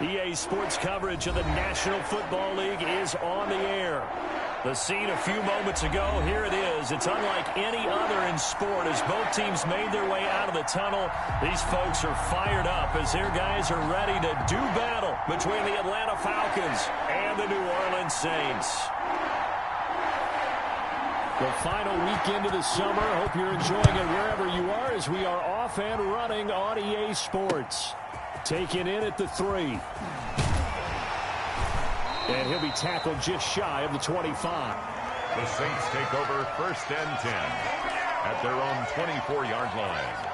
EA Sports coverage of the National Football League is on the air. The scene a few moments ago, here it is. It's unlike any other in sport as both teams made their way out of the tunnel. These folks are fired up as their guys are ready to do battle between the Atlanta Falcons and the New Orleans Saints. The final weekend of the summer. Hope you're enjoying it wherever you are as we are off and running on EA Sports. Taken in at the 3. And he'll be tackled just shy of the 25. The Saints take over 1st and 10 at their own 24-yard line.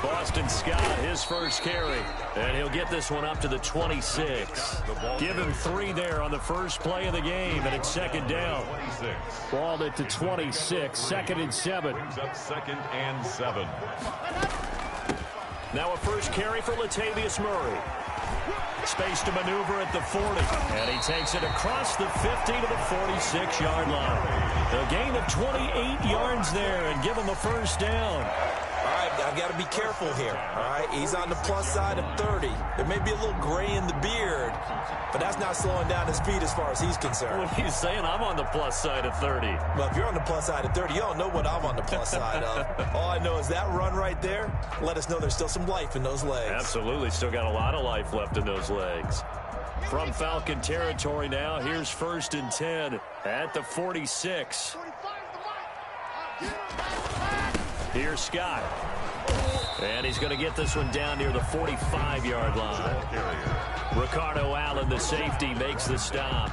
Boston Scott, his first carry. And he'll get this one up to the 26. Give him 3 there on the first play of the game, and it's 2nd down. Balled at the 26, 2nd and 7. Brings up 2nd and 7. Now a first carry for Latavius Murray. Space to maneuver at the 40. And he takes it across the 50 to the 46-yard line. A gain of 28 yards there and give him a first down. All right, I've got to be careful here, all right? He's on the plus side of 30. There may be a little gray in the beard, but that's not slowing down his speed as far as he's concerned. What are you saying? I'm on the plus side of 30. Well, if you're on the plus side of 30, you don't know what I'm on the plus side of. All I know is that run right there let us know there's still some life in those legs. Absolutely, still got a lot of life left in those legs. From Falcon territory now, here's 1st and 10 at the 46. Here's Scott. And he's going to get this one down near the 45-yard line. Ricardo Allen, the safety, makes the stop.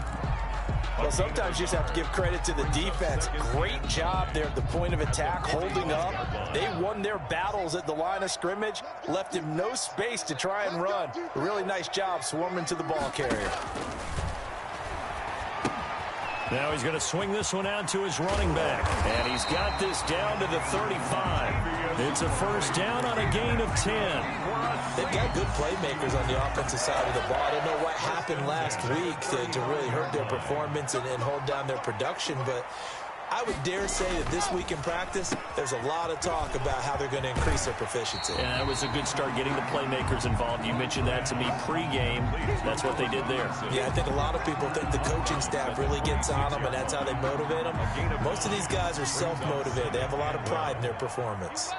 Well, sometimes you just have to give credit to the defense. Great job there at the point of attack, holding up. They won their battles at the line of scrimmage, left him no space to try and run. A really nice job swarming to the ball carrier. Now he's going to swing this one out to his running back. And he's got this down to the 35. It's a first down on a gain of 10. They've got good playmakers on the offensive side of the ball. I don't know what happened last week to really hurt their performance and hold down their production, but I would dare say that this week in practice, there's a lot of talk about how they're going to increase their proficiency. Yeah, that was a good start getting the playmakers involved. You mentioned that to me pregame. That's what they did there. Yeah, I think a lot of people think the coaching staff really gets on them, and that's how they motivate them. Most of these guys are self-motivated. They have a lot of pride in their performance.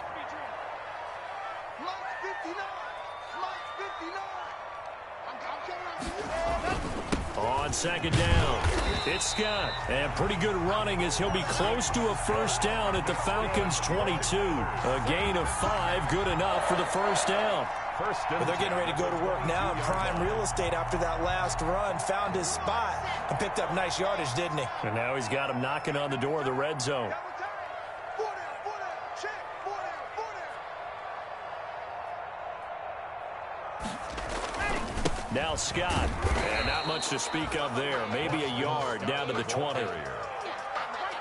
On 2nd down, it's Scott. And pretty good running as he'll be close to a first down at the Falcons' 22. A gain of 5, good enough for the first down. But they're getting ready to go to work now in prime real estate after that last run. Found his spot and picked up nice yardage, didn't he? And now he's got him knocking on the door of the red zone. Now Scott, and not much to speak of there. Maybe a yard down to the 20.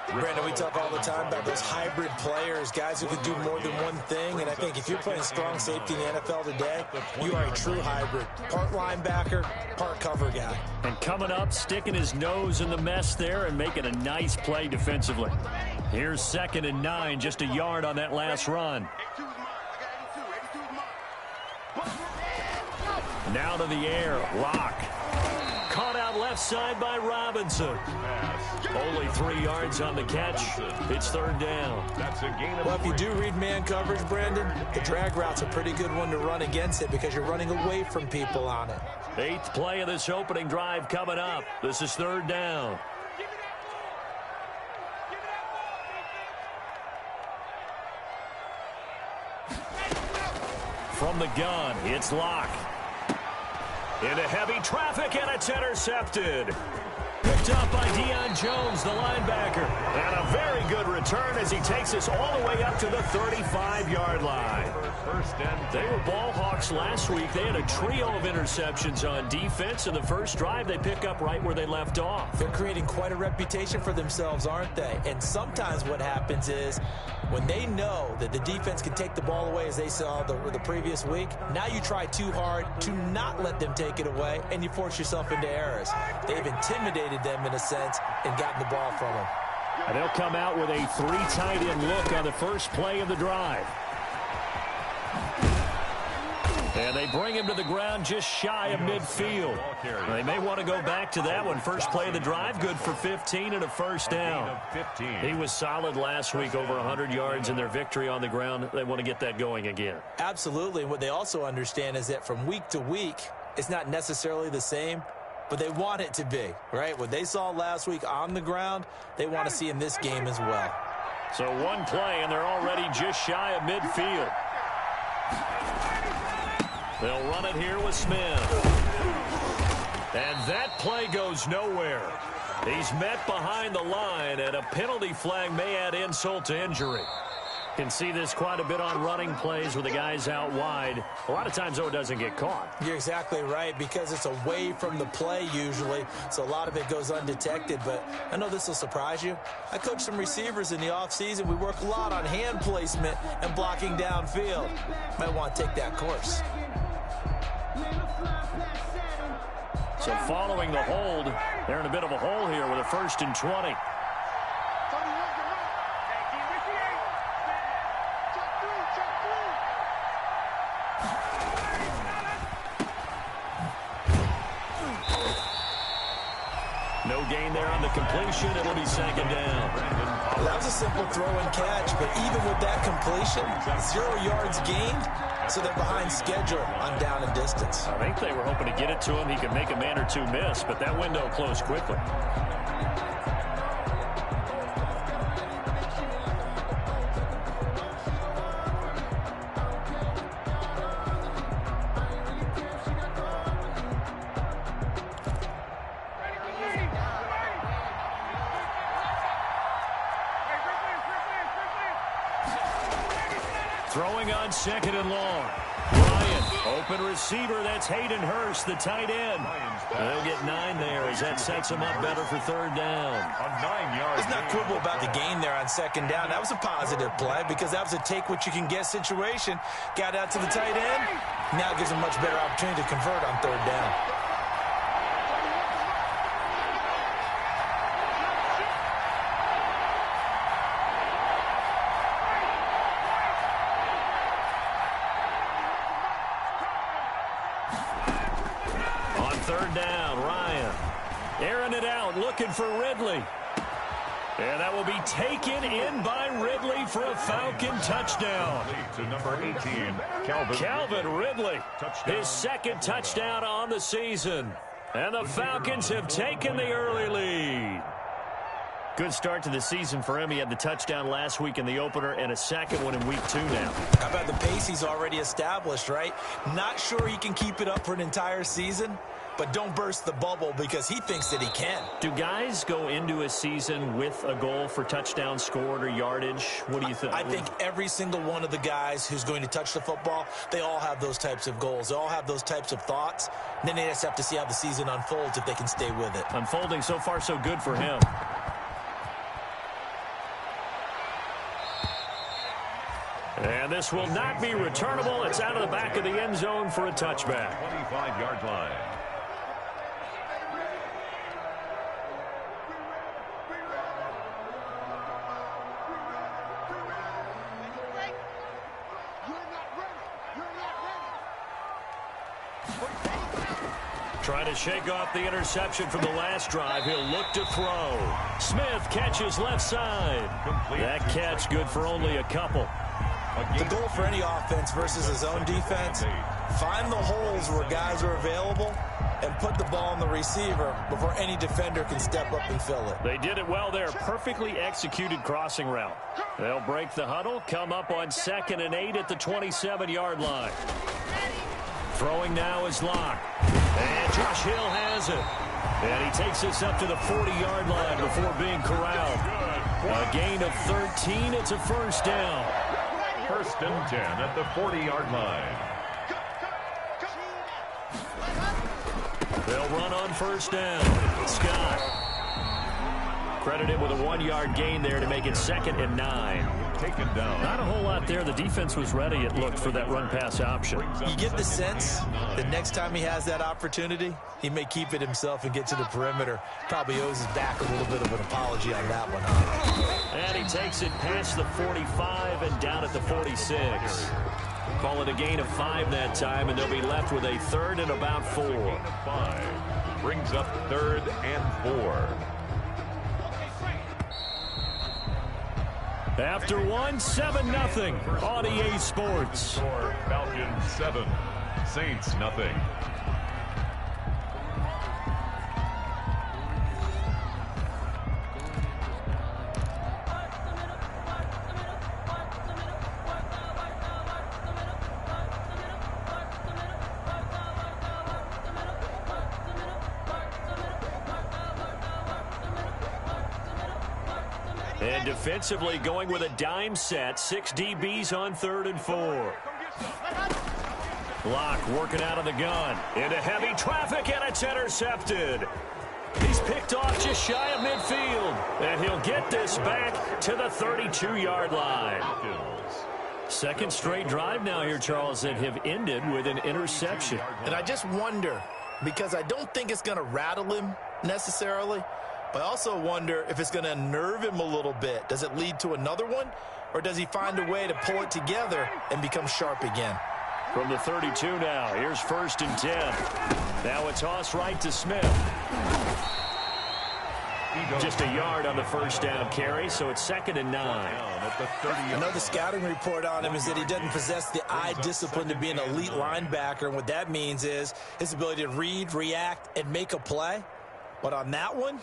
Brandon, we talk all the time about those hybrid players, guys who can do more than one thing, and I think if you're playing strong safety in the NFL today, you are a true hybrid. Part linebacker, part cover guy. And coming up, sticking his nose in the mess there and making a nice play defensively. Here's 2nd and 9, just a yard on that last run. Now to the air, Locke. Caught out left side by Robinson. Only 3 yards on the catch. It's 3rd down. Well, if you do read man coverage, Brandon, the drag route's a pretty good one to run against it because you're running away from people on it. 8th play of this opening drive coming up. This is 3rd down. From the gun, it's Locke. Into heavy traffic, and it's intercepted. Picked up by Deion Jones, the linebacker. And a very good return as he takes us all the way up to the 35-yard line. first and 10. They were ball hawks last week. They had a trio of interceptions on defense. In the first drive, they pick up right where they left off. They're creating quite a reputation for themselves, aren't they? And sometimes what happens is when they know that the defense can take the ball away, as they saw the previous week, now you try too hard to not let them take it away, and you force yourself into errors. They've intimidated them in a sense and gotten the ball from them. And they'll come out with a 3 tight end look on the first play of the drive. And they bring him to the ground just shy of midfield. They may want to go back to that one. First play of the drive, good for 15 and a first down. He was solid last week, over 100 yards in their victory on the ground. They want to get that going again. Absolutely. What they also understand is that from week to week, it's not necessarily the same, but they want it to be, right? What they saw last week on the ground, they want to see in this game as well. So one play, and they're already just shy of midfield. They'll run it here with Smith. And that play goes nowhere. He's met behind the line, and a penalty flag may add insult to injury. Can see this quite a bit on running plays with the guys out wide. A lot of times, though, it doesn't get caught. You're exactly right, because it's away from the play usually, so a lot of it goes undetected. But I know this will surprise you. I coach some receivers in the offseason. We work a lot on hand placement and blocking downfield. Might want to take that course. So following the hold, they're in a bit of a hole here with a 1st and 20. No gain there on the completion. It'll be 2nd down. That was a simple throw and catch, but even with that completion, 0 yards gained, so they're behind schedule on down and distance. I think they were hoping to get it to him. He could make a man or two miss, but that window closed quickly. Throwing on 2nd and long. Ryan, open receiver. That's Hayden Hurst, the tight end. They'll get 9 there as that sets him up better for 3rd down. A 9-yard Let's not quibble about the gain there on 2nd down. That was a positive play because that was a take-what-you-can-get situation. Got out to the tight end. Now gives him much better opportunity to convert on 3rd down. On 3rd down, Ryan airing it out, looking for Ridley. And that will be taken in by Ridley for a Falcon touchdown. to number 18, Calvin Ridley, his 2nd touchdown on the season. And the Falcons have taken the early lead. Good start to the season for him. He had the touchdown last week in the opener and a 2nd one in week 2 now. How about the pace he's already established, right? Not sure he can keep it up for an entire season, but don't burst the bubble because he thinks that he can. Do guys go into a season with a goal for touchdown scored or yardage? What do you think? I think every single one of the guys who's going to touch the football, they all have those types of goals. They all have those types of thoughts. And then they just have to see how the season unfolds if they can stay with it. Unfolding so far so good for him. And this will not be returnable. It's out of the back of the end zone for a touchback. 25-yard line. Trying to shake off the interception from the last drive. He'll look to throw. Smith catches left side. That catch good for only a couple. The goal for any offense versus his own defense, find the holes where guys are available and put the ball on the receiver before any defender can step up and fill it. They did it well there. Perfectly executed crossing route. They'll break the huddle, come up on 2nd and 8 at the 27-yard line. Throwing now is Locke. And Josh Hill has it. And he takes this up to the 40-yard line before being corralled. A gain of 13. It's a first down. First and 10 at the 40-yard line. They'll run on first down. Scott credited with a 1-yard gain there to make it 2nd and 9. Taken down. Not a whole lot there. The defense was ready, it looked, for that run-pass option. You get the sense that next time he has that opportunity, he may keep it himself and get to the perimeter. Probably owes his back a little bit of an apology on that one, huh? And he takes it past the 45 and down at the 46. Call it a gain of 5 that time, and they'll be left with a 3rd and about 4. 5 brings up 3rd and 4. After 1, 7-0 on EA Sports. Falcons 7, Saints nothing. And defensively going with a dime set. 6 DBs on 3rd and 4. Locke working out of the gun. Into heavy traffic, and it's intercepted. He's picked off just shy of midfield. And he'll get this back to the 32-yard line. 2nd straight drive now here, Charles, that have ended with an interception. And I just wonder, because I don't think it's going to rattle him necessarily, but I also wonder if it's going to unnerve him a little bit. Does it lead to another one, or does he find a way to pull it together and become sharp again? From the 32 now, here's 1st and 10. Now a toss right to Smith. Just a yard on the first down carry, so it's 2nd and 9. I know the scouting report on him is that he doesn't possess the eye discipline to be an elite linebacker, and what that means is his ability to read, react, and make a play. But on that one,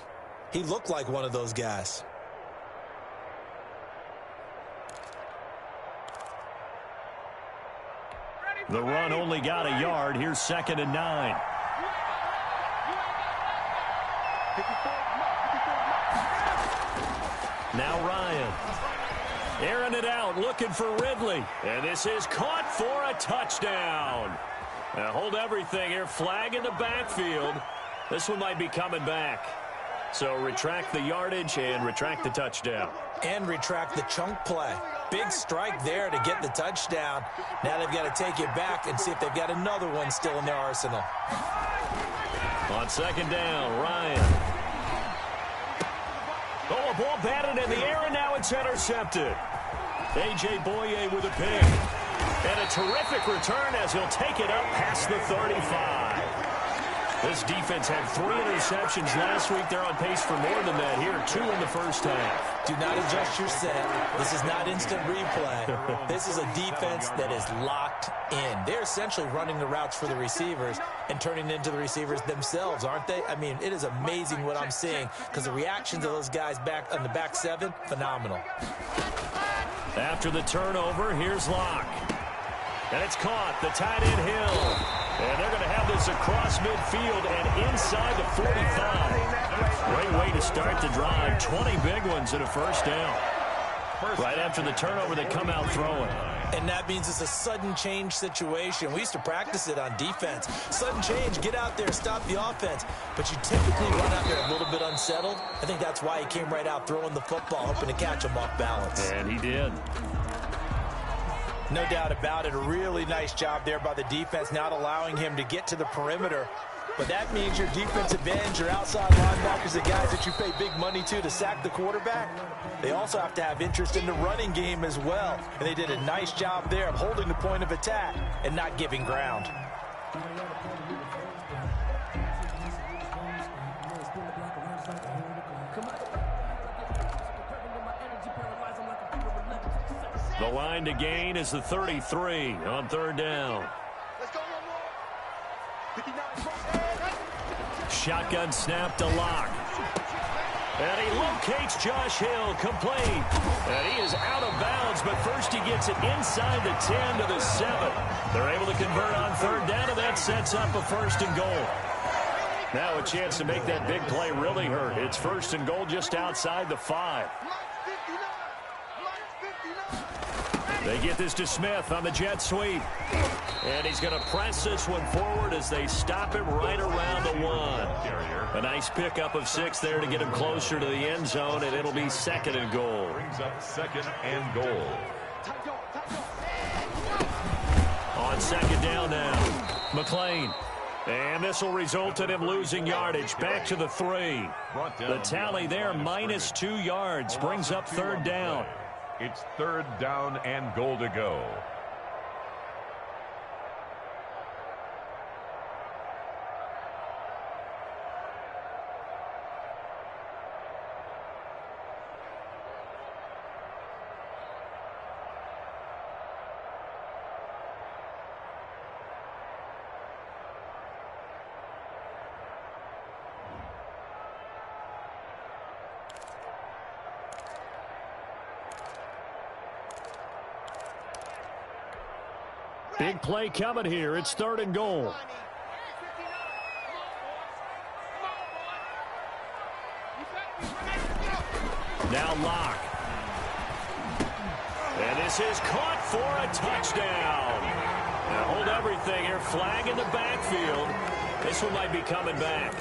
he looked like one of those guys. The run only got a yard. Here's 2nd and 9. Now Ryan. Airing it out, looking for Ridley. And this is caught for a touchdown. Now hold everything here. Flag in the backfield. This one might be coming back. So retract the yardage and retract the touchdown. And retract the chunk play. Big strike there to get the touchdown. Now they've got to take it back and see if they've got another one still in their arsenal. On 2nd down, Ryan. Oh, a ball batted in the air, and now it's intercepted. A.J. Boye with a pick. And a terrific return as he'll take it up past the 35. This defense had 3 interceptions last week. They're on pace for more than that here. 2 in the first half. Do not adjust your set. This is not instant replay. This is a defense that is locked in. They're essentially running the routes for the receivers and turning into the receivers themselves, aren't they? I mean, it is amazing what I'm seeing because the reactions of those guys back on the back 7, phenomenal. After the turnover, here's Locke. And it's caught. The tight end Hill. And they're going to have this across midfield and inside the 45. Great way to start the drive. 20 big ones in a first down. Right after the turnover, they come out throwing. And that means it's a sudden change situation. We used to practice it on defense. Sudden change, get out there, stop the offense. But you typically run out there a little bit unsettled. I think that's why he came right out throwing the football, hoping to catch him off balance. And he did. No doubt about it. A really nice job there by the defense, not allowing him to get to the perimeter. But that means your defensive ends, your outside linebackers, the guys that you pay big money to sack the quarterback, they also have to have interest in the running game as well. And they did a nice job there of holding the point of attack and not giving ground. The line to gain is the 33 on 3rd down. Shotgun snap to Locke. And he locates Josh Hill, complete. And he is out of bounds, but first he gets it inside the 10 to the 7. They're able to convert on 3rd down, and that sets up a 1st and goal. Now a chance to make that big play really hurt. It's 1st and goal just outside the 5. They get this to Smith on the jet sweep. And he's going to press this one forward as they stop him right around the 1. A nice pickup of 6 there to get him closer to the end zone, and it'll be 2nd and goal. Brings up 2nd and goal. On 2nd down now, McLean. And this will result in him losing yardage. Back to the 3. The tally there, -2 yards. Brings up 3rd down. It's 3rd down and goal to go. Big play coming here. It's 3rd and goal. Now Locke. And this is caught for a touchdown. Now hold everything here. Flag in the backfield. This one might be coming back.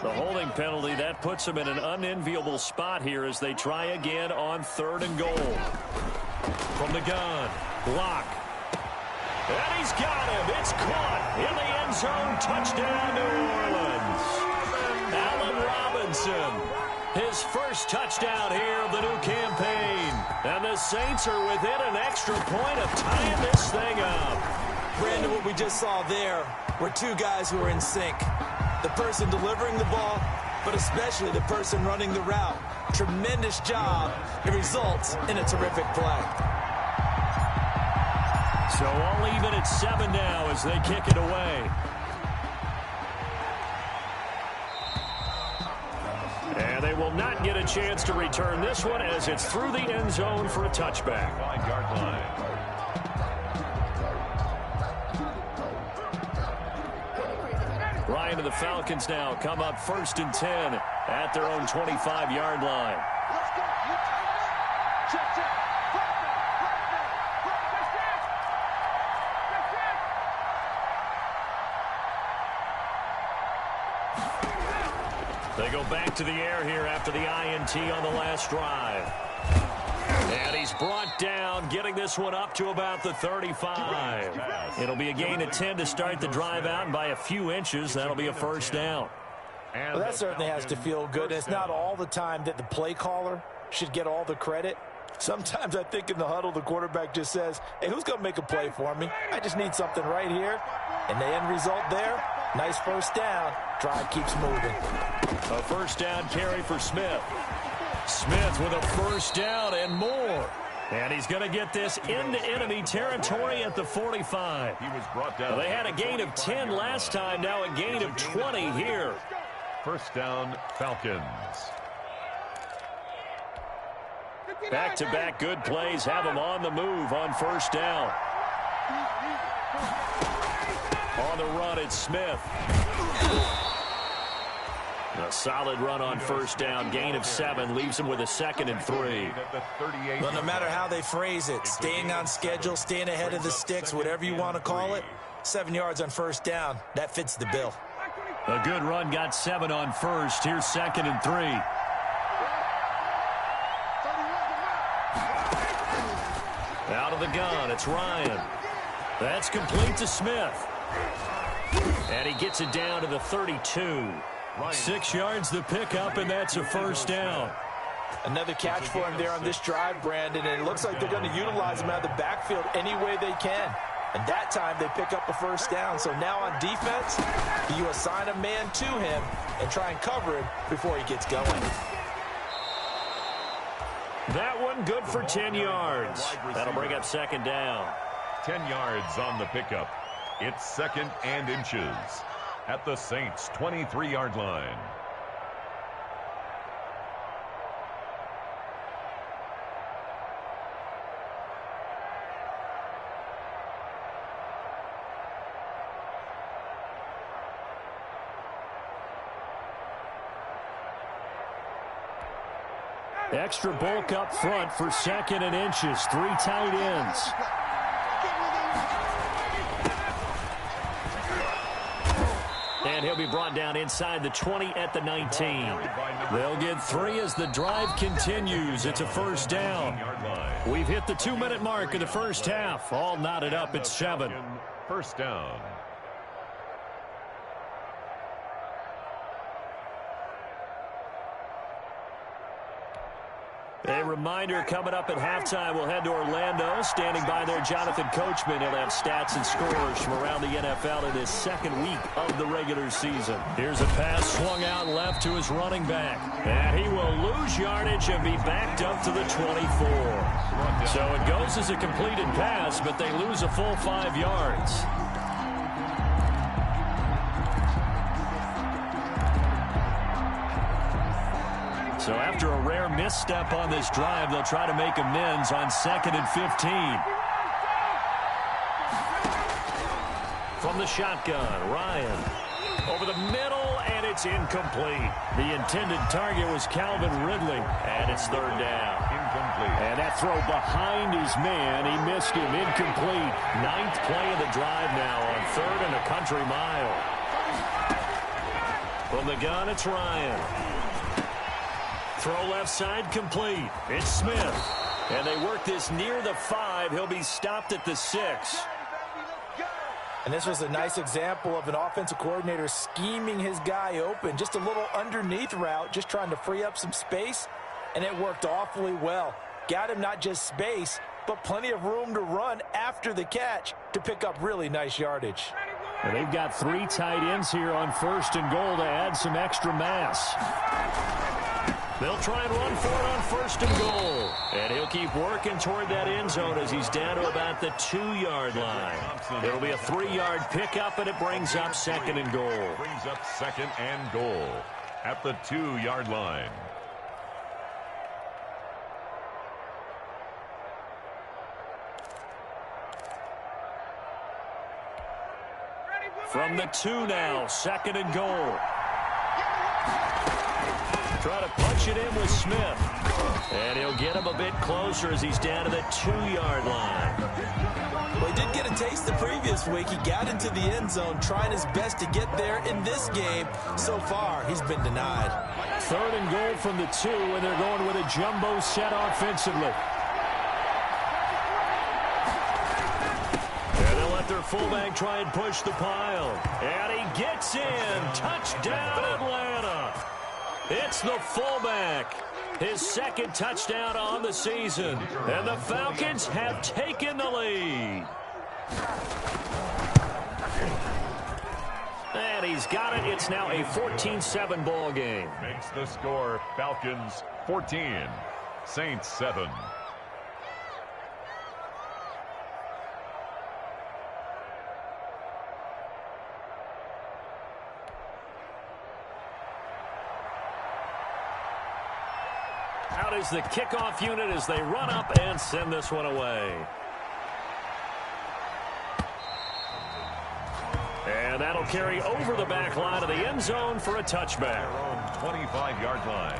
The holding penalty, that puts them in an unenviable spot here as they try again on 3rd and goal. From the gun, Locke. And he's got him. It's caught in the end zone. Touchdown, New Orleans. Allen Robinson, his first touchdown here of the new campaign. And the Saints are within an extra point of tying this thing up. Brandon, what we just saw there were 2 guys who were in sync. The person delivering the ball, but especially the person running the route. Tremendous job. It results in a terrific play. So all even at 7 now as they kick it away. And they will not get a chance to return this one as it's through the end zone for a touchback. 5-yard line. Ryan and the Falcons now come up 1st and 10 at their own 25-yard line. They go back to the air here after the INT on the last drive. And he's brought down, getting this one up to about the 35. It'll be a gain of 10 to start the drive out, and by a few inches, that'll be a 1st down. Well, that certainly has to feel good. It's not all the time that the play caller should get all the credit. Sometimes I think in the huddle, the quarterback just says, hey, who's going to make a play for me? I just need something right here. And the end result there, nice 1st down. Drive keeps moving. A 1st down carry for Smith. Smith with a 1st down and more. And he's going to get this into enemy territory at the 45. He was brought down. Well, they had a gain of 10 last time, now a gain of 20 here. 1st down, Falcons. Back-to-back good plays have them on the move on 1st down. On the run, it's Smith. A solid run on 1st down. Gain of 7 leaves him with a 2nd and 3. Well, no matter how they phrase it, staying on schedule, staying ahead of the sticks, whatever you want to call it, 7 yards on 1st down. That fits the bill. A good run got 7 on 1st. Here's 2nd and 3. Out of the gun, it's Ryan. That's complete to Smith. And he gets it down to the 32. 6 yards the pickup, and that's a 1st down. Another catch for him there on this drive, Brandon, and it looks like they're going to utilize him out of the backfield any way they can. And that time they pick up a 1st down. So now on defense, you assign a man to him and try and cover him before he gets going. That one good for 10 yards. That'll bring up 2nd down. 10 yards on the pickup. It's 2nd and inches at the Saints' 23-yard line. Extra bulk up front for 2nd and inches. 3 tight ends. And he'll be brought down inside the 20 at the 19. They'll get 3 as the drive continues. It's a first down. We've hit the 2-minute mark of the first half. All knotted up at 7. First down. A reminder coming up at halftime, we'll head to Orlando. Standing by there, Jonathan Coachman. He'll have stats and scores from around the NFL in his 2nd week of the regular season. Here's a pass swung out left to his running back. And he will lose yardage and be backed up to the 24. So it goes as a completed pass, but they lose a full 5 yards. So after a rare misstep on this drive, they'll try to make amends on 2nd and 15. From the shotgun, Ryan. Over the middle, and it's incomplete. The intended target was Calvin Ridley, and it's 3rd down. Incomplete. And that throw behind his man, he missed him. Incomplete. 9th play of the drive now on 3rd and a country mile. From the gun, it's Ryan. Throw left side complete. It's Smith. And they work this near the 5. He'll be stopped at the 6. And this was a nice example of an offensive coordinator scheming his guy open. Just a little underneath route, just trying to free up some space. And it worked awfully well. Got him not just space, but plenty of room to run after the catch to pick up really nice yardage. And they've got 3 tight ends here on 1st and goal to add some extra mass. They'll try and run for it on 1st and goal. And he'll keep working toward that end zone as he's down to about the 2-yard line. It'll be a 3-yard pickup, and it brings up 2nd and goal. Brings up 2nd and goal at the 2-yard line. From the 2 now, 2nd and goal. Try to punch it in with Smith. And he'll get him a bit closer as he's down to the 2-yard line. Well, he did get a taste the previous week. He got into the end zone, trying his best to get there in this game. So far, he's been denied. 3rd and goal from the 2, and they're going with a jumbo set offensively. And they'll let their fullback try and push the pile. And he gets in. Touchdown, Atlanta. It's the fullback. His 2nd touchdown on the season. And the Falcons have taken the lead. And he's got it. It's now a 14-7 ball game. Makes the score Falcons 14, Saints 7. Out is the kickoff unit as they run up and send this one away. And that'll carry over the back line of the end zone for a touchback. 25-yard line.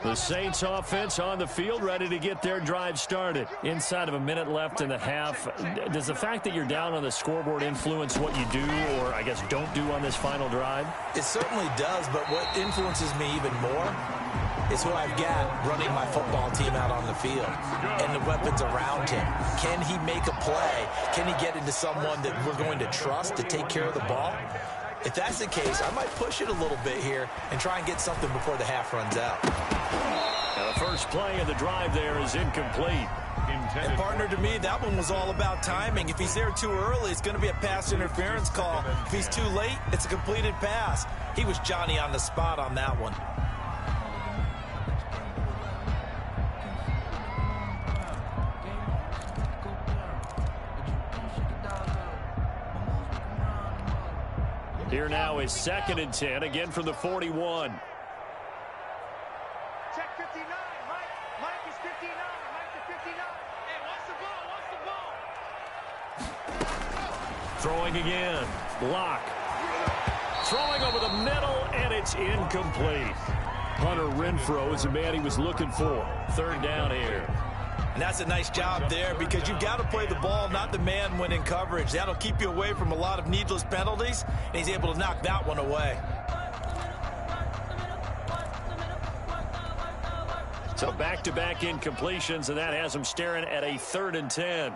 The Saints offense on the field, ready to get their drive started. Inside of a minute left in the half, does the fact that you're down on the scoreboard influence what you do, or I guess don't do on this final drive? It certainly does, but what influences me even more is who I've got running my football team out on the field and the weapons around him. Can he make a play? Can he get into someone that we're going to trust to take care of the ball? If that's the case, I might push it a little bit here and try and get something before the half runs out. Now the first play of the drive there is incomplete. And partner, to me, that one was all about timing. If he's there too early, it's going to be a pass interference call. If he's too late, it's a completed pass. He was Johnny on the spot on that one. Here now is 2nd and 10, again from the 41. Check 59. Mike is 59. Mike to 59. Throwing again. Locke. Throwing over the middle, and it's incomplete. Hunter Renfrow is the man he was looking for. Third down here. And that's a nice job there because you've got to play the ball, not the man when in coverage. That'll keep you away from a lot of needless penalties, and he's able to knock that one away. So back-to-back incompletions, and that has him staring at a 3rd and 10.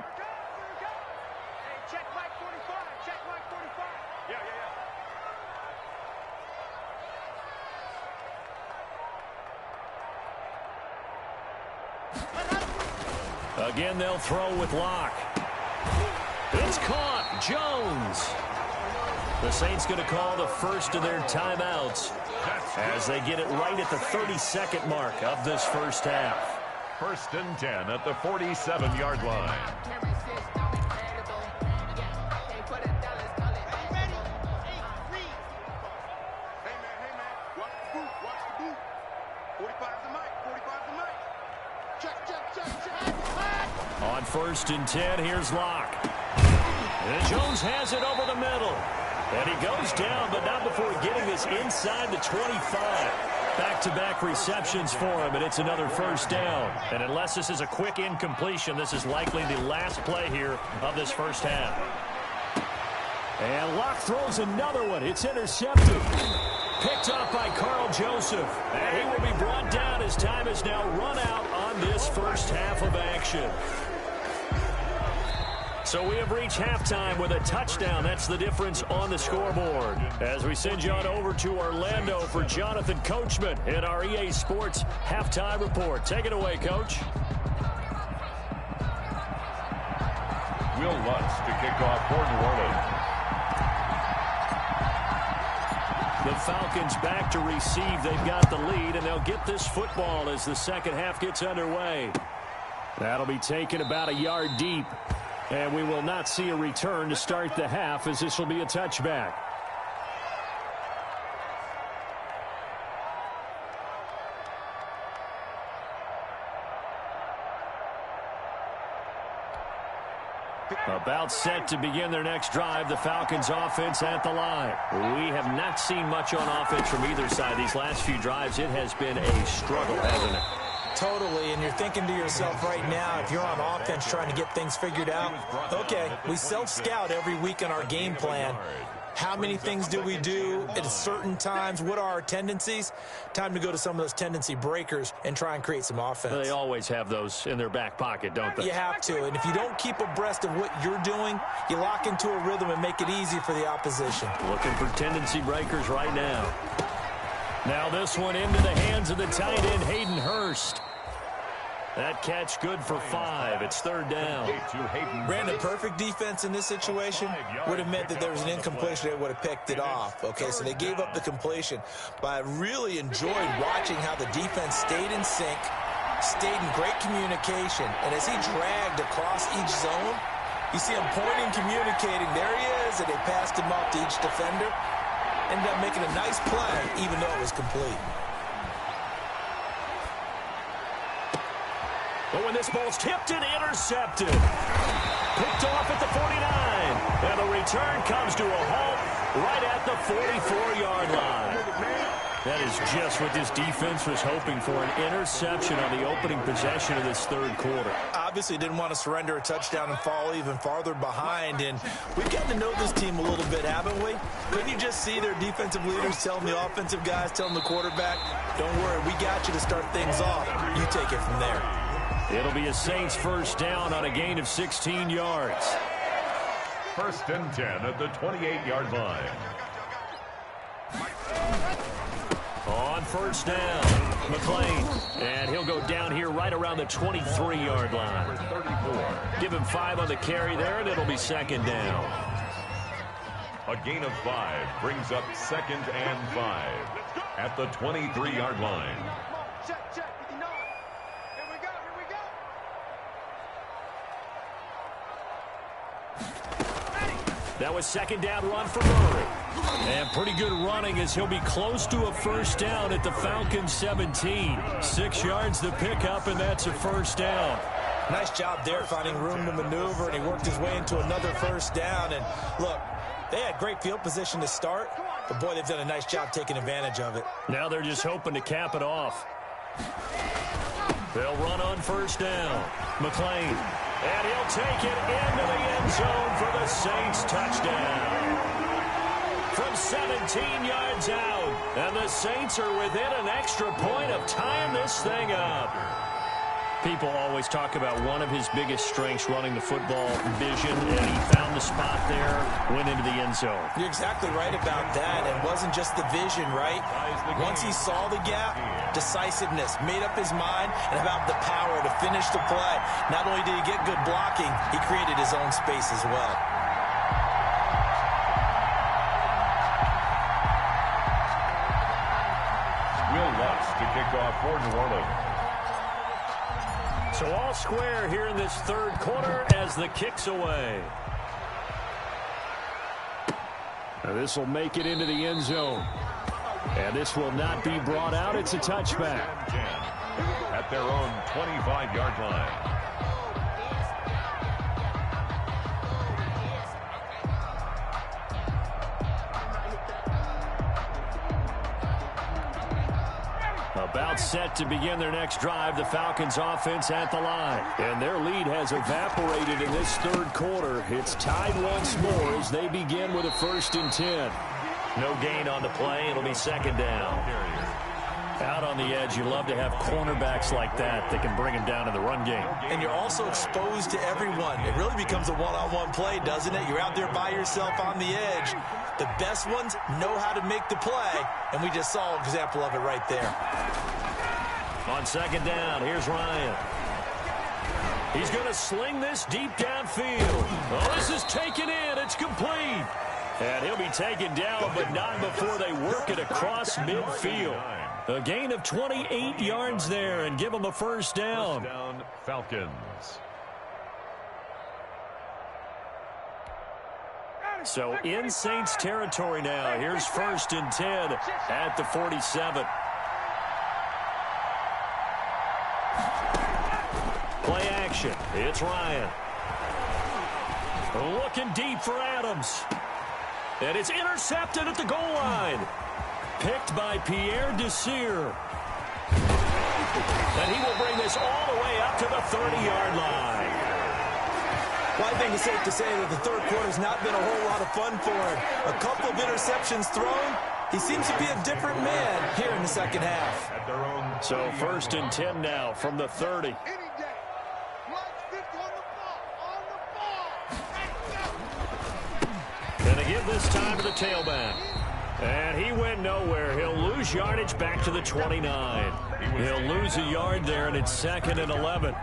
Again, they'll throw with Locke. It's caught. Jones. The Saints going to call the first of their timeouts as they get it right at the 32nd mark of this first half. 1st and 10 at the 47-yard line. On 1st and 10, here's Locke. And Jones has it over the middle. And he goes down, but not before getting this inside the 25. Back-to-back receptions for him, and it's another first down. And unless this is a quick incompletion, this is likely the last play here of this first half. And Locke throws another one. It's intercepted. Picked up by Carl Joseph. And he will be brought down as time has now run out on this first half of action. So we have reached halftime with a touchdown. That's the difference on the scoreboard. As we send you on over to Orlando for Jonathan Coachman in our EA Sports Halftime Report. Take it away, Coach. Will Lutz to kick off for New Orleans. The Falcons back to receive. They've got the lead, and they'll get this football as the second half gets underway. That'll be taken about a yard deep. And we will not see a return to start the half, as this will be a touchback. About set to begin their next drive, the Falcons offense at the line. We have not seen much on offense from either side. These last few drives, it has been a struggle, hasn't it? Totally, and you're thinking to yourself right now, if you're on offense trying to get things figured out, okay, we self-scout every week in our game plan. How many things do we do at certain times? What are our tendencies? Time to go to some of those tendency breakers and try and create some offense. They always have those in their back pocket, don't they? You have to, and if you don't keep abreast of what you're doing, you lock into a rhythm and make it easy for the opposition. Looking for tendency breakers right now. Now this one into the hands of the tight end, Hayden Hurst. That catch good for 5. It's 3rd down. Brandon, perfect defense in this situation would have meant that there was an incompletion. They would have picked it off. Okay, so they gave up the completion. But I really enjoyed watching how the defense stayed in sync, stayed in great communication. And as he dragged across each zone, you see him pointing, communicating. There he is, and they passed him off to each defender. Ended up making a nice play, even though it was complete. But when this ball's tipped and intercepted. Picked off at the 49. And the return comes to a halt right at the 44-yard line. That is just what this defense was hoping for, an interception on the opening possession of this third quarter. Obviously didn't want to surrender a touchdown and fall even farther behind. And we've gotten to know this team a little bit, haven't we? Couldn't you just see their defensive leaders telling the offensive guys, telling the quarterback, don't worry, we got you to start things off. You take it from there. It'll be a Saints first down on a gain of 16 yards. 1st and 10 at the 28-yard line. On first down, McClain. And he'll go down here right around the 23-yard line. 34. Give him 5 on the carry there, and it'll be 2nd down. A gain of 5 brings up 2nd and 5 at the 23-yard line. That was 2nd down run for Murray. And pretty good running as he'll be close to a first down at the Falcons 17. 6 yards the pickup, and that's a first down. Nice job there finding room to maneuver, and he worked his way into another first down. And look, they had great field position to start, but boy, they've done a nice job taking advantage of it. Now they're just hoping to cap it off. They'll run on first down. McLean. And he'll take it into the end zone for the Saints touchdown. From 17 yards out. And the Saints are within an extra point of tying this thing up. People always talk about one of his biggest strengths, running the football, vision, and he found the spot there, went into the end zone. You're exactly right about that. It wasn't just the vision, right? Once he saw the gap, decisiveness, made up his mind, and about the power to finish the play. Not only did he get good blocking, he created his own space as well. Will Lutz to kick off for New Orleans. So all square here in this third quarter as the kick's away. Now this will make it into the end zone. And this will not be brought out. It's a touchback. At their own 25-yard line. About set to begin their next drive, the Falcons offense at the line. And their lead has evaporated in this third quarter. It's tied once more as they begin with a 1st and 10. No gain on the play. It'll be second down. Out on the edge, you love to have cornerbacks like that that can bring them down in the run game. And you're also exposed to everyone. It really becomes a one-on-one play, doesn't it? You're out there by yourself on the edge. The best ones know how to make the play, and we just saw an example of it right there. On second down, here's Ryan. He's going to sling this deep downfield. Oh, this is taken in. It's complete. And he'll be taken down, but not before they work it across midfield. A gain of 28 yards there and give them a first down. First down, Falcons. So in Saints territory now. Here's 1st and 10 at the 47. Play action. It's Ryan. Looking deep for Adams. And it's intercepted at the goal line. Picked by Pierre Desir. And he will bring this all the way up to the 30-yard line. Well, I think it's safe to say that the third quarter's not been a whole lot of fun for him. A couple of interceptions thrown. He seems to be a different man here in the second half. At their own So 1st and 10 now from the 30. Gonna give this time to the tailback. And he went nowhere. He'll lose yardage back to the 29. He'll lose a yard there, and it's 2nd and 11.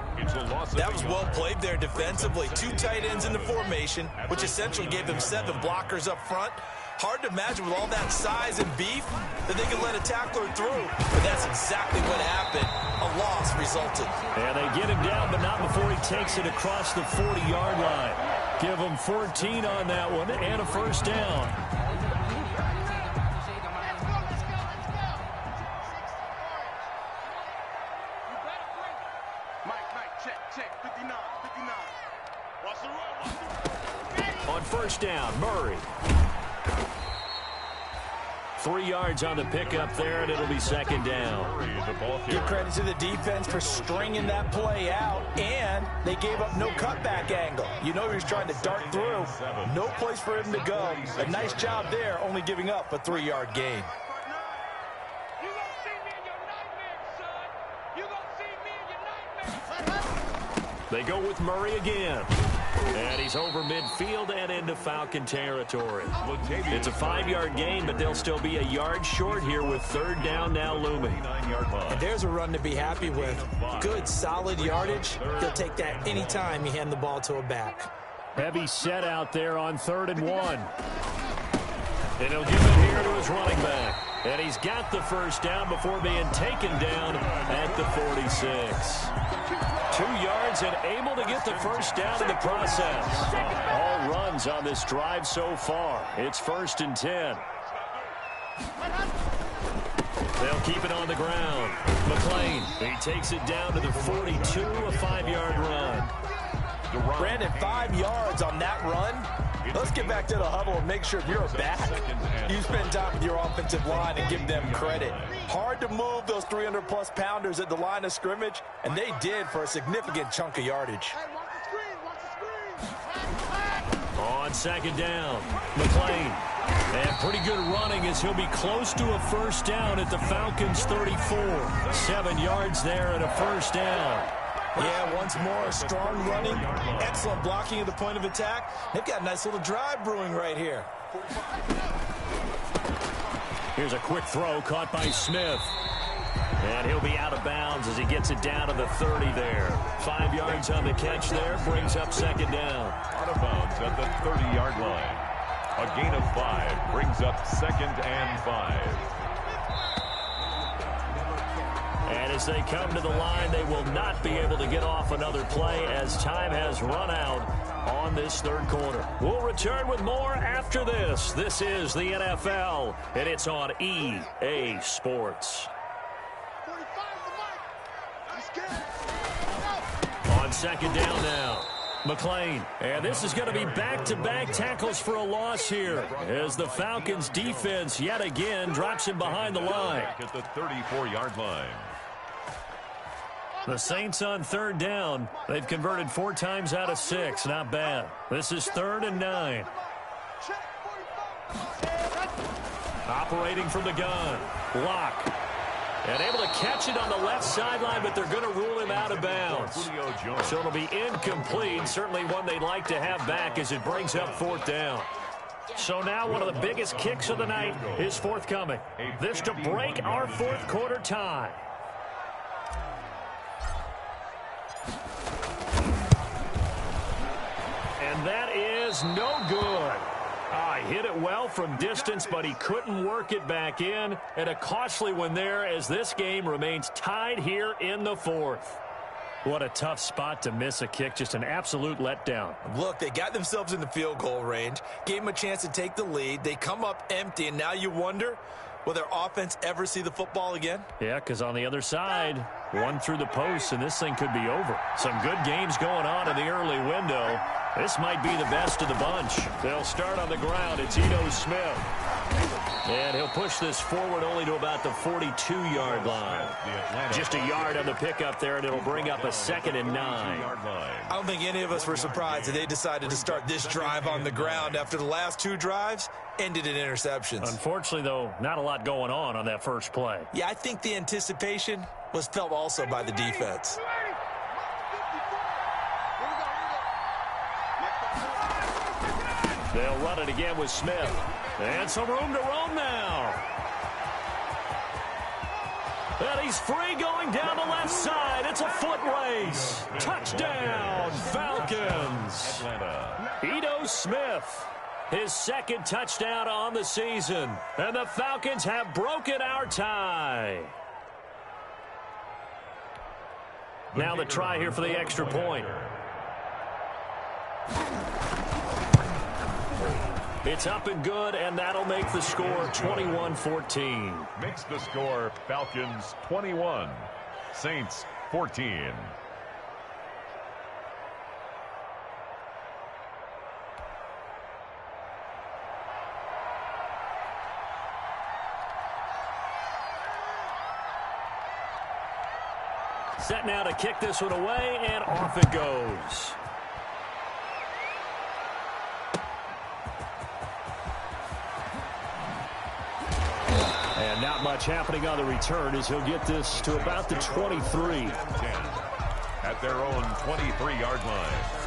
That was well played there defensively. 2 tight ends in the formation, which essentially gave them 7 blockers up front. Hard to imagine with all that size and beef that they could let a tackler through. But that's exactly what happened. A loss resulted. And they get him down, but not before he takes it across the 40-yard line. Give him 14 on that one and a first down. On first down, Murray. 3 yards on the pickup there, and it'll be second down. Give credit to the defense for stringing that play out, and they gave up no cutback angle. You know he was trying to dart through. No place for him to go. A nice job there, only giving up a 3-yard gain. They go with Murray again. And he's over midfield and into Falcon territory. It's a 5-yard gain, but they'll still be a yard short here with 3rd down now looming. And there's a run to be happy with. Good, solid yardage. He'll take that anytime you hand the ball to a back. Heavy set out there on 3rd and 1. And he'll give it here to his running back. And he's got the first down before being taken down at the 46. 2 yards and able to get the first down in the process. All runs on this drive so far. It's 1st and 10. They'll keep it on the ground. McClain, he takes it down to the 42, a 5-yard run. Brandon, 5 yards on that run. Let's get back to the huddle and make sure you're back. You spend time with your offensive line and give them credit. Hard to move those 300-plus pounders at the line of scrimmage, and they did for a significant chunk of yardage. On second down, McClain. And pretty good running as he'll be close to a first down at the Falcons' 34. 7 yards there and a first down. Yeah, once more, strong running, excellent blocking at the point of attack. They've got a nice little drive brewing right here. Here's a quick throw caught by Smith. And he'll be out of bounds as he gets it down to the 30 there. 5 yards on the catch there, brings up second down. Out of bounds at the 30-yard line. A gain of 5 brings up second and 5. And as they come to the line, they will not be able to get off another play as time has run out on this third quarter. We'll return with more after this. This is the NFL, and it's on EA Sports. On second down now, McClain. And this is going to be back-to-back tackles for a loss here as the Falcons defense yet again drops him behind the line. At the 34-yard line. The Saints on third down. They've converted 4 times out of 6. Not bad. This is 3rd and 9. Operating from the gun. Lock. And able to catch it on the left sideline, but they're going to rule him out of bounds. So it'll be incomplete. Certainly one they'd like to have back as it brings up 4th down. So now one of the biggest kicks of the night is forthcoming. This to break our 4th quarter tie. And that is no good. He hit it well from distance, but he couldn't work it back in. And a costly one there as this game remains tied here in the 4th. What a tough spot to miss a kick. Just an absolute letdown. Look, they got themselves in the field goal range, gave them a chance to take the lead. They come up empty, and now you wonder, will their offense ever see the football again? Yeah, because on the other side, one through the post, and this thing could be over. Some good games going on in the early window. This might be the best of the bunch. They'll start on the ground. It's Ito Smith. And he'll push this forward only to about the 42-yard line. Just a yard on the pickup there, and it'll bring up a 2nd and 9. I don't think any of us were surprised that they decided to start this drive on the ground after the last 2 drives ended in interceptions. Unfortunately, though, not a lot going on that first play. Yeah, I think the anticipation was felt also by the defense. They'll run it again with Smith. And some room to roam now. And he's free going down the left side. It's a foot race. Touchdown, Falcons. Ito Smith, his 2nd touchdown on the season. And the Falcons have broken our tie. Now the try here for the extra point. It's up and good, and that'll make the score 21-14. Makes the score Falcons 21, Saints 14. Set now to kick this one away, and off it goes. And not much happening on the return as he'll get this to about the 23. At their own 23-yard line.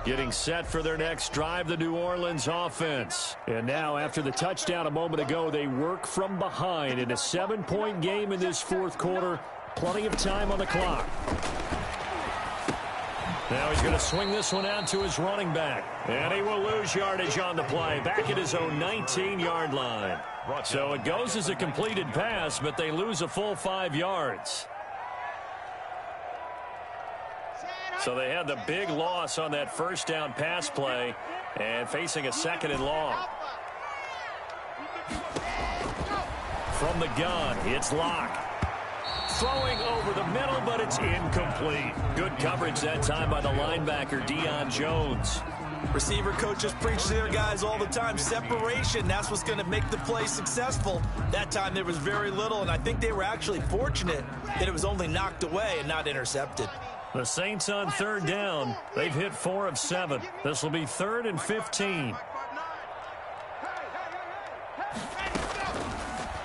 Getting set for their next drive, the New Orleans offense. And now, after the touchdown a moment ago, they work from behind in a 7-point game in this 4th quarter. Plenty of time on the clock. Now he's going to swing this one out to his running back. And he will lose yardage on the play. Back at his own 19-yard line. So it goes as a completed pass, but they lose a full 5 yards. So they had the big loss on that first down pass play and facing a 2nd and long. From the gun, it's Locke. Throwing over the middle, but it's incomplete. Good coverage that time by the linebacker, Deion Jones. Receiver coaches preach to their guys all the time. Separation, that's what's going to make the play successful. That time there was very little, and I think they were actually fortunate that it was only knocked away and not intercepted. The Saints on 3rd down. They've hit 4 of 7. This will be 3rd and 15.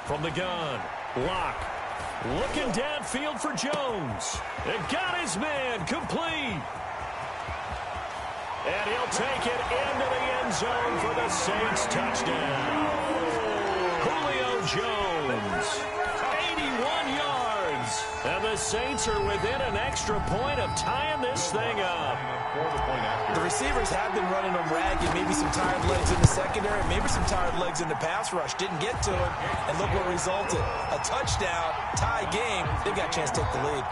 From the gun, Locke. Looking downfield for Jones. It got his man complete. And he'll take it into the end zone for the Saints touchdown. Julio Jones, 81 yards. And the Saints are within an extra point of tying this thing up. The receivers have been running them ragged. Maybe some tired legs in the secondary, maybe some tired legs in the pass rush. Didn't get to him, and look what resulted. A touchdown, tie game. They've got a chance to take the lead.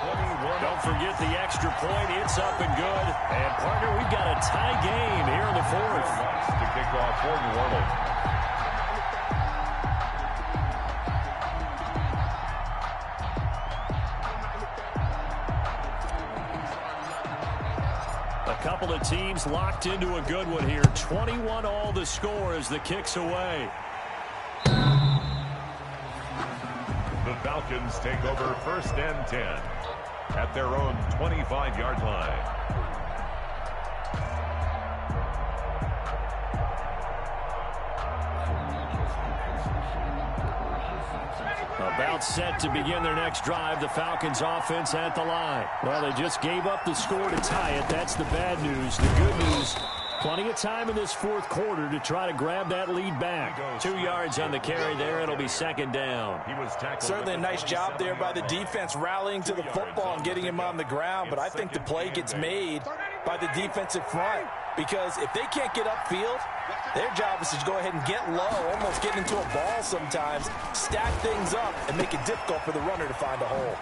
Don't forget the extra point. It's up and good. And, partner, we've got a tie game here in the 4th. To kick off for New Orleans. Couple of teams locked into a good one here. 21 all the score as the kick's away. The Falcons take over 1st and 10 at their own 25-yard line. About set to begin their next drive. The Falcons offense at the line. Well, they just gave up the score to tie it. That's the bad news. The good news, plenty of time in this 4th quarter to try to grab that lead back. 2 yards on the carry there. It'll be 2nd down. He was tackled. Certainly a nice job there by the defense rallying to the football and getting him on the ground. But I think the play gets made by the defensive front. Because if they can't get upfield, their job is to go ahead and get low, almost get into a ball sometimes, stack things up, and make it difficult for the runner to find a hole.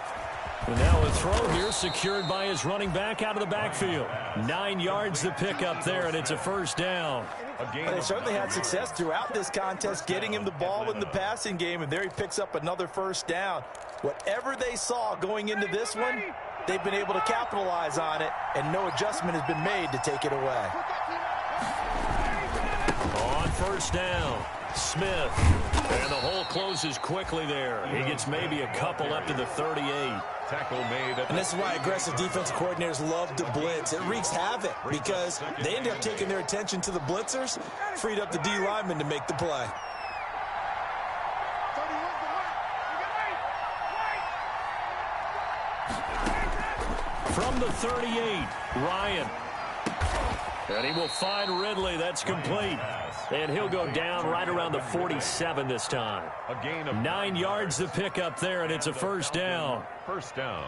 And now a throw here secured by his running back out of the backfield. 9 yards to pick up there, and it's a 1st down. They certainly had success throughout this contest, getting him the ball in the passing game, and there he picks up another 1st down. Whatever they saw going into this one, they've been able to capitalize on it, and no adjustment has been made to take it away. On 1st down, Smith. And the hole closes quickly there. He gets maybe a couple up to the 38. Tackle made. And this is why aggressive defensive coordinators love to blitz. It wreaks havoc because they end up taking their attention to the blitzers, freed up the D lineman to make the play. From the 38, Ryan. And he will find Ridley. That's complete. And he'll go down right around the 47 this time. A gain of 9 yards to pick up there, and it's a 1st down. 1st down.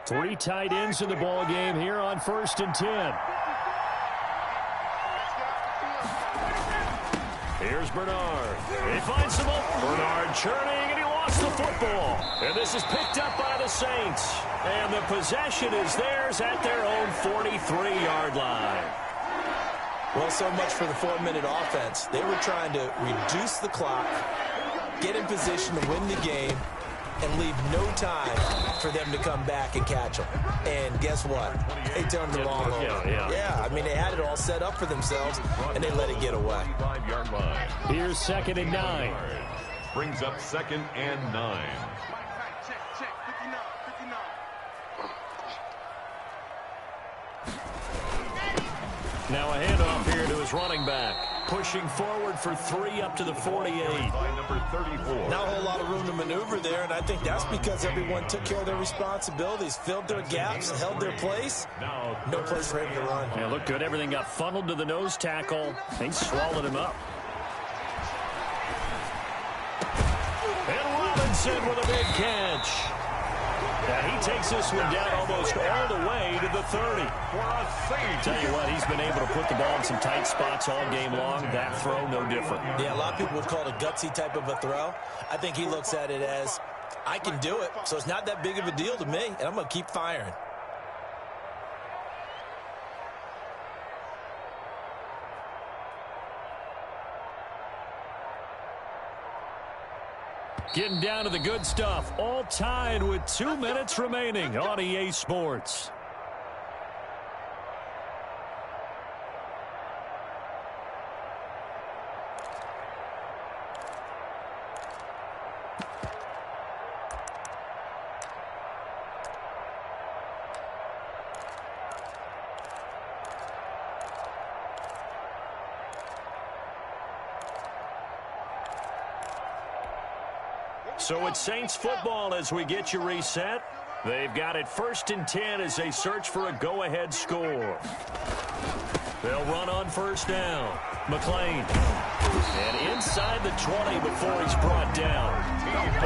Three tight ends in the ball game here on 1st and 10. Here's Bernard. He finds some open. Bernard churning, and he lost the football. And this is picked up by the Saints. And the possession is theirs at their own 43-yard line. Well, so much for the 4-minute offense. They were trying to reduce the clock, get in position to win the game, and leave no time for them to come back and catch them. And guess what? They turned the ball over. Yeah, I mean, they had it all set up for themselves, and they let it get away. Here's 2nd and 9. Brings up 2nd and 9. Now a handoff here to his running back. Pushing forward for 3 up to the 48. By number 34. Not a whole lot of room to maneuver there, and I think that's because everyone took care of their responsibilities, filled their gaps, held their place. No place for him to run. Yeah, looked good. Everything got funneled to the nose tackle. They swallowed him up. And Robinson with a big catch. Now he takes this one down almost all the way to the 30. Tell you what, he's been able to put the ball in some tight spots all game long. That throw, no different. Yeah, a lot of people would call it a gutsy type of a throw. I think he looks at it as, I can do it, so it's not that big of a deal to me, and I'm going to keep firing. Getting down to the good stuff. All tied with 2 minutes remaining on EA Sports. So it's Saints football as we get you reset. They've got it 1st and 10 as they search for a go-ahead score. They'll run on 1st down. McLean. And inside the 20 before he's brought down.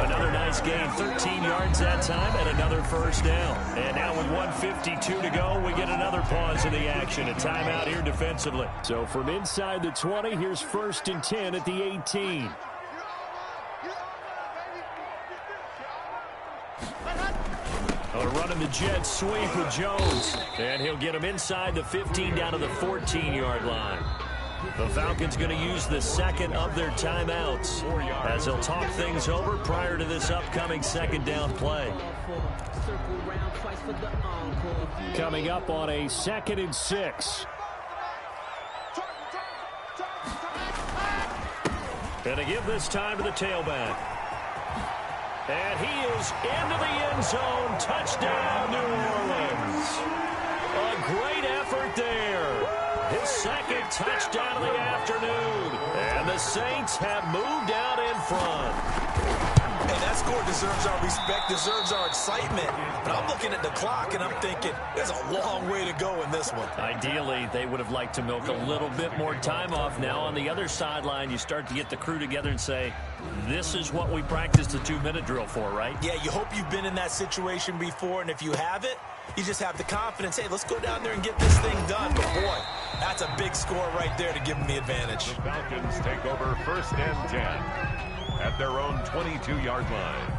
Another nice gain, 13 yards that time, and another 1st down. And now with 1:52 to go, we get another pause in the action. A timeout here defensively. So from inside the 20, here's 1st and 10 at the 18. Running the jet sweep with Jones. And he'll get him inside the 15 down to the 14-yard line. The Falcons going to use the 2nd of their timeouts as they'll talk things over prior to this upcoming 2nd down play. Coming up on a 2nd and 6. And to give this time to the tailback. And he is into the end zone. Touchdown, New Orleans. A great effort there. His 2nd touchdown of the afternoon. And the Saints have moved out in front. Hey, that score deserves our respect, deserves our excitement. But I'm looking at the clock, and I'm thinking, there's a long way to go in this one. Ideally, they would have liked to milk a little bit more time off. Now, on the other sideline, you start to get the crew together and say, this is what we practiced the 2-minute drill for, right? Yeah, you hope you've been in that situation before, and if you haven't, you just have the confidence, hey, let's go down there and get this thing done. But, boy, that's a big score right there to give them the advantage. The Falcons take over 1st and 10 at their own 22-yard line.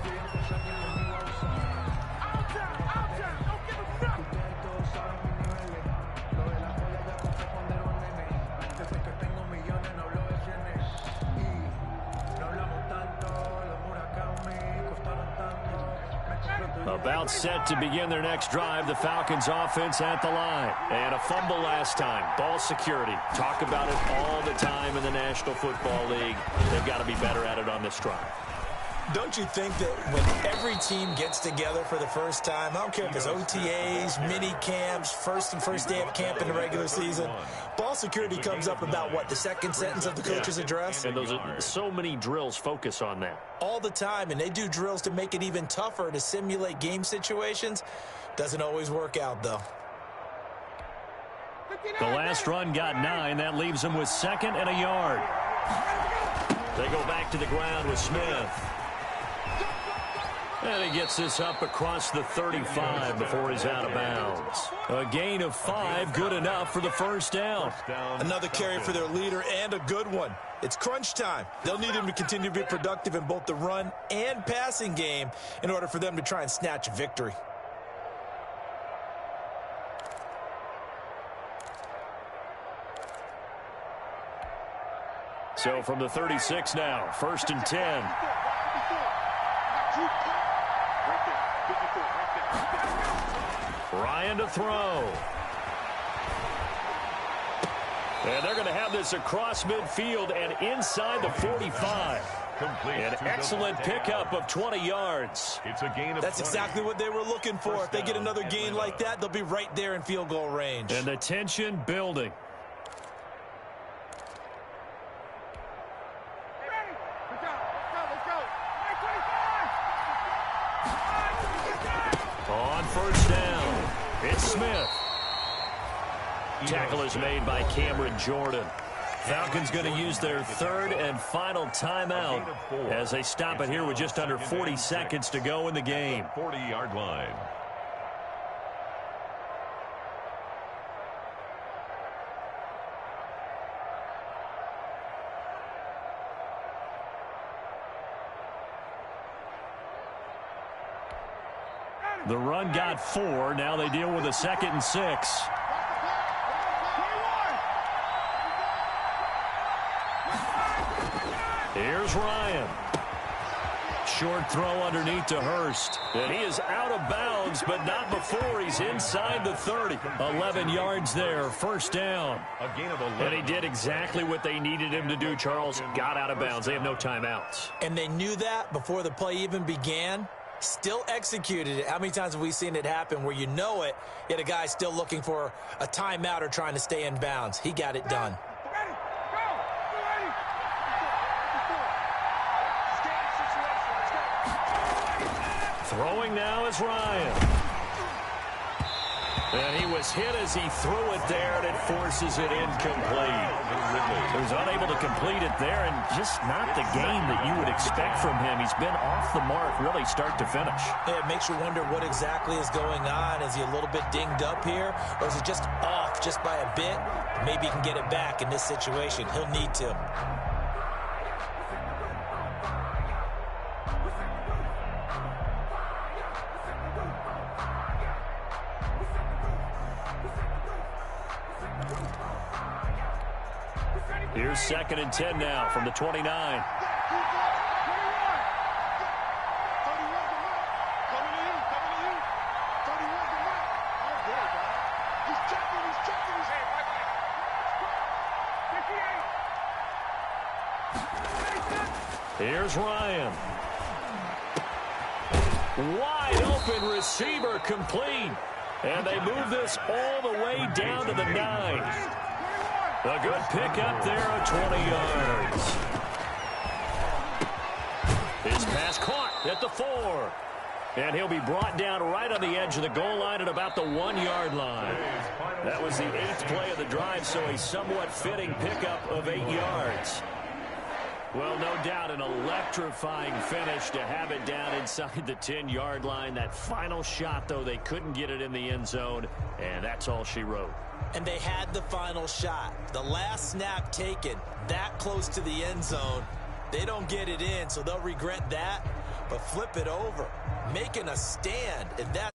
About set to begin their next drive. The Falcons offense at the line. And a fumble last time. Ball security. Talk about it all the time in the National Football League. They've got to be better at it on this drive. Don't you think that when every team gets together for the first time, I don't care if it's OTAs, mini camps, first day of camp in the regular season, ball security comes up about, what, the 2nd sentence of the coach's address? And those are so many drills focus on that. All the time, and they do drills to make it even tougher to simulate game situations. Doesn't always work out, though. The last run got 9. That leaves them with 2nd and a yard. They go back to the ground with Smith. And he gets this up across the 35 before he's out of bounds. A gain of 5, good enough for the 1st down. Another carry for their leader, and a good one. It's crunch time. They'll need him to continue to be productive in both the run and passing game in order for them to try and snatch a victory. So from the 36 now, 1st and 10. Ryan to throw. And they're going to have this across midfield and inside the 45. An excellent pickup of 20 yards. It's a gain of That's 20. exactly what they were looking for. If they get another gain like that, they'll be right there in field goal range. And the tension building. first down. It's Smith. Tackle is made by Cameron Jordan. Falcons going to use their third and final timeout as they stop it here with just under 40 seconds to go in the game. 40-yard line. The run got 4. Now they deal with a 2nd and 6. Here's Ryan. Short throw underneath to Hurst. And he is out of bounds, but not before he's inside the 30. 11 yards there, first down. A gain of 11. And he did exactly what they needed him to do, Charles. Got out of bounds. They have no timeouts. And they knew that before the play even began. Still executed it. How many times have we seen it happen where you know it, yet a guy still looking for a timeout or trying to stay in bounds? He got it done. Throwing now is Ryan. And he was hit as he threw it there, and it forces it incomplete. He was unable to complete it there, and just not the game that you would expect from him. He's been off the mark really start to finish. Yeah, it makes you wonder what exactly is going on. Is he a little bit dinged up here, or is it just off just by a bit? Maybe he can get it back in this situation. He'll need to. Here's 2nd and 10 now from the 29. Here's Ryan. Wide open receiver complete. And they move this all the way down to the 9. A good pickup there of 20 yards. His pass caught at the 4. And he'll be brought down right on the edge of the goal line at about the 1-yard line. That was the 8th play of the drive, so a somewhat fitting pickup of 8 yards. Well, no doubt an electrifying finish to have it down inside the 10-yard line. That final shot, though, they couldn't get it in the end zone, and that's all she wrote. And they had the final shot. The last snap taken that close to the end zone. They don't get it in, so they'll regret that. But flip it over, making a stand, and that